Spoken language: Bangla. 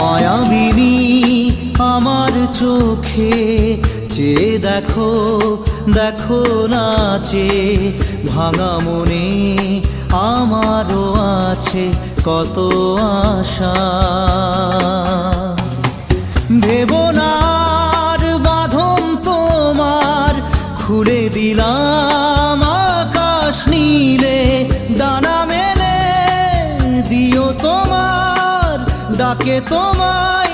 মায়াবিনী আমার চোখে চেয়ে দেখো, দেখো নাচে ভাঙা মনে আমারও আছে কত আশা। ভেবনার বাঁধন তোমার খুলে দিলাম আকাশ নীলে, ডানা মেলে দিও তোমার ডাকে তোমায়